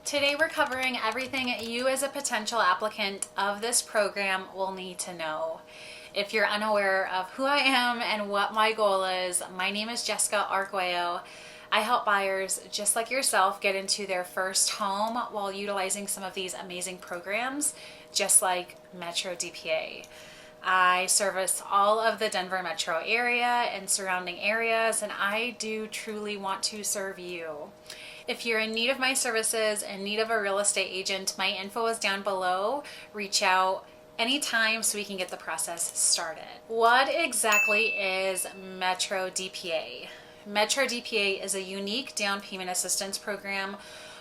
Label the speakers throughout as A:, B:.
A: Today we're covering everything you as a potential applicant of this program will need to know. If you're unaware of who I am and what my goal is, my name is 𝐃𝐈𝐑𝐄𝐓. I help buyers just like yourself get into their first home while utilizing some of these amazing programs, just like Metro DPA. I service all of the Denver metro area and surrounding areas, and I do truly want to serve you. If you're in need of my services, in need of a real estate agent, my info is down below. Reach out anytime so we can get the process started. What exactly is Metro DPA? Metro DPA is a unique down payment assistance program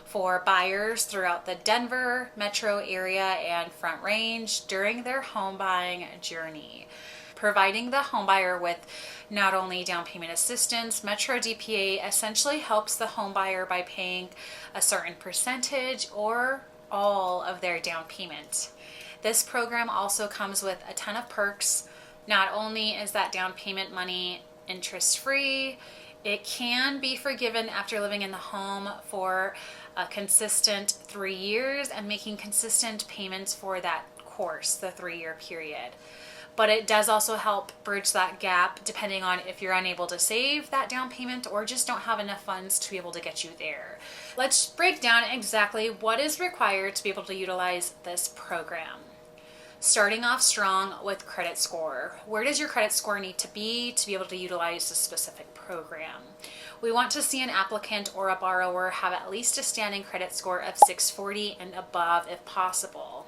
A: for buyers throughout the Denver metro area and Front Range during their home buying journey. Providing the homebuyer with not only down payment assistance, Metro DPA essentially helps the homebuyer by paying a certain percentage or all of their down payment. This program also comes with a ton of perks. Not only is that down payment money interest-free, it can be forgiven after living in the home for a consistent 3 years and making consistent payments for that course, the 3-year period. But it does also help bridge that gap depending on if you're unable to save that down payment or just don't have enough funds to be able to get you there. Let's break down exactly what is required to be able to utilize this program. Starting off strong with credit score. Where does your credit score need to be able to utilize this specific program? We want to see an applicant or a borrower have at least a standing credit score of 640 and above if possible.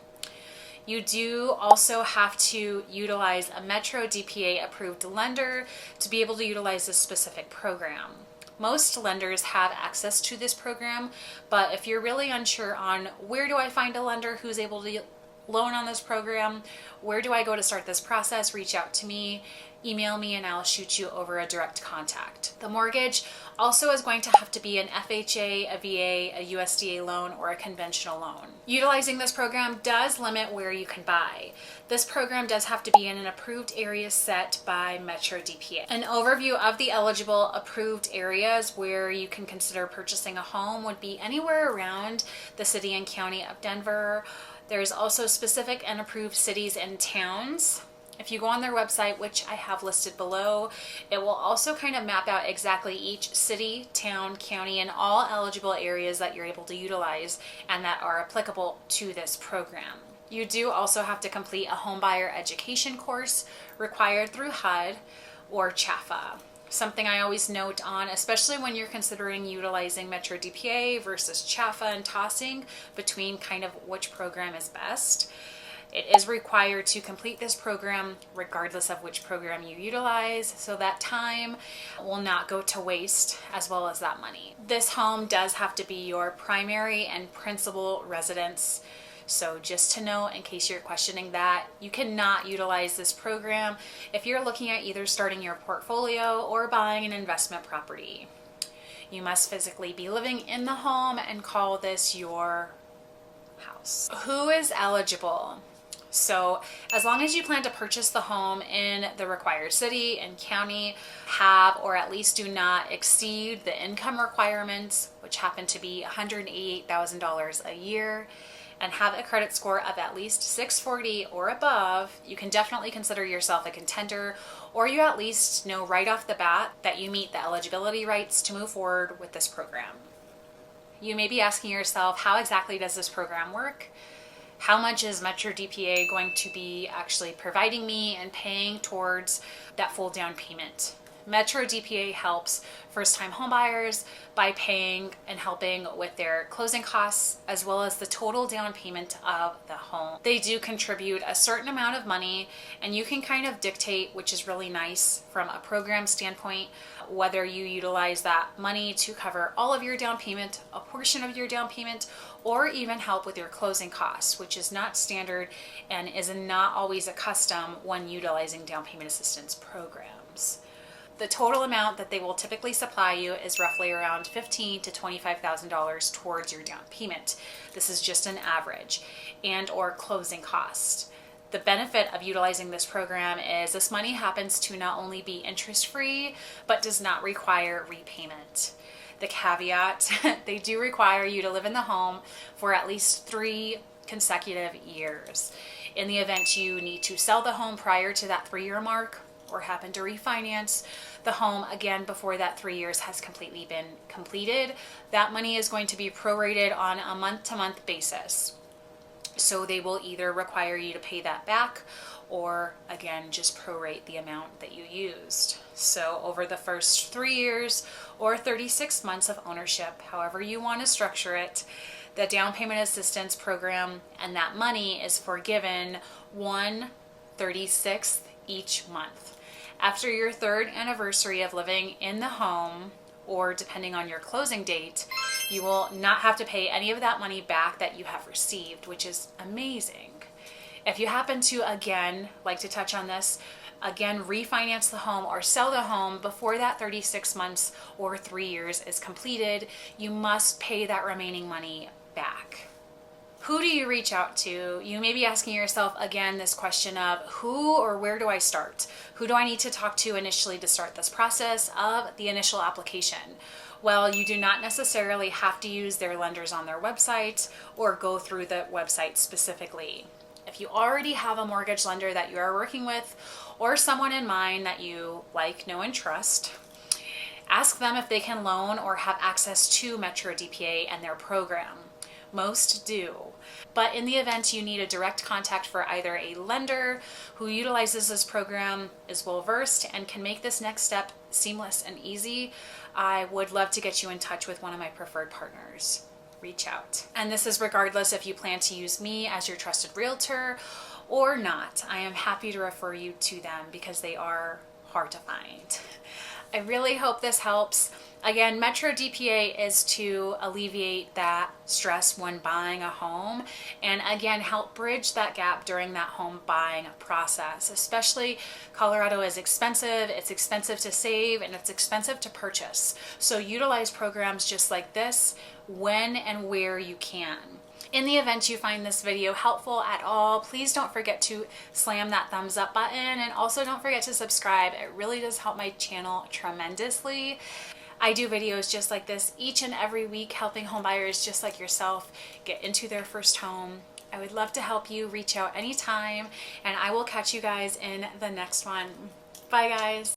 A: You do also have to utilize a Metro DPA approved lender to be able to utilize this specific program. Most lenders have access to this program, but if you're really unsure on where do I find a lender who's able to loan on this program, where do I go to start this process, reach out to me, email me, and I'll shoot you over a direct contact. The mortgage also is going to have to be an FHA, a VA, a USDA loan, or a conventional loan. Utilizing this program does limit where you can buy. This program does have to be in an approved area set by Metro DPA. An overview of the eligible approved areas where you can consider purchasing a home would be anywhere around the city and county of Denver. There's also specific and approved cities and towns. If you go on their website, which I have listed below, it will also kind of map out exactly each city, town, county, and all eligible areas that you're able to utilize and that are applicable to this program. You do also have to complete a homebuyer education course required through HUD or 𝐃𝐈. Something I always note on, especially when you're considering utilizing Metro DPA versus 𝐃𝐈 and tossing between kind of which program is best. It is required to complete this program regardless of which program you utilize, so that time will not go to waste as well as that money. This home does have to be your primary and principal residence. So just to know, in case you're questioning that, you cannot utilize this program if you're looking at either starting your portfolio or buying an investment property. You must physically be living in the home and call this your house. Who is eligible? So as long as you plan to purchase the home in the required city and county, have or at least do not exceed the income requirements, which happen to be $188,000 a year, and have a credit score of at least 640 or above, you can definitely consider yourself a contender, or you at least know right off the bat that you meet the eligibility rights to move forward with this program. You may be asking yourself, how exactly does this program work? How much is Metro DPA going to be actually providing me and paying towards that full down payment? Metro DPA helps first-time homebuyers by paying and helping with their closing costs as well as the total down payment of the home. They do contribute a certain amount of money, and you can kind of dictate, which is really nice from a program standpoint, whether you utilize that money to cover all of your down payment, a portion of your down payment, or even help with your closing costs, which is not standard and is not always a custom when utilizing down payment assistance programs. The total amount that they will typically supply you is roughly around $15,000 to $25,000 towards your down payment. This is just an average, and or closing cost. The benefit of utilizing this program is this money happens to not only be interest-free, but does not require repayment. the caveat, they do require you to live in the home for at least 3 consecutive years. In the event you need to sell the home prior to that 3-year mark, or happen to refinance the home again before that 3 years has completely been completed, that money is going to be prorated on a month-to-month basis. So they will either require you to pay that back, or again, just prorate the amount that you used. So over the first 3 years or 36 months of ownership, however you want to structure it, the down payment assistance program and that money is forgiven 1/36 each month. After your 3rd anniversary of living in the home, or depending on your closing date, you will not have to pay any of that money back that you have received, which is amazing. If you happen to, again, like to touch on this, again, refinance the home or sell the home before that 36 months or 3 years is completed, you must pay that remaining money back. Who do you reach out to? You may be asking yourself again this question of who or where do I start? Who do I need to talk to initially to start this process of the initial application? Well, you do not necessarily have to use their lenders on their website or go through the website specifically. If you already have a mortgage lender that you are working with, or someone in mind that you like, know, and trust, ask them if they can loan or have access to Metro DPA and their program. Most do. But in the event you need a direct contact for either a lender who utilizes this program, is well versed, and can make this next step seamless and easy, I would love to get you in touch with one of my preferred partners. Reach out. And this is regardless if you plan to use me as your trusted realtor or not. I am happy to refer you to them because they are hard to find. I really hope this helps. Again, Metro DPA is to alleviate that stress when buying a home, and again, help bridge that gap during that home buying process. Especially Colorado is expensive, it's expensive to save, and it's expensive to purchase. So utilize programs just like this when and where you can. In the event you find this video helpful at all, please don't forget to slam that thumbs up button, and also don't forget to subscribe. It really does help my channel tremendously. I do videos just like this each and every week, helping home buyers just like yourself get into their first home. I would love to help you. Reach out anytime, and I will catch you guys in the next one. Bye guys.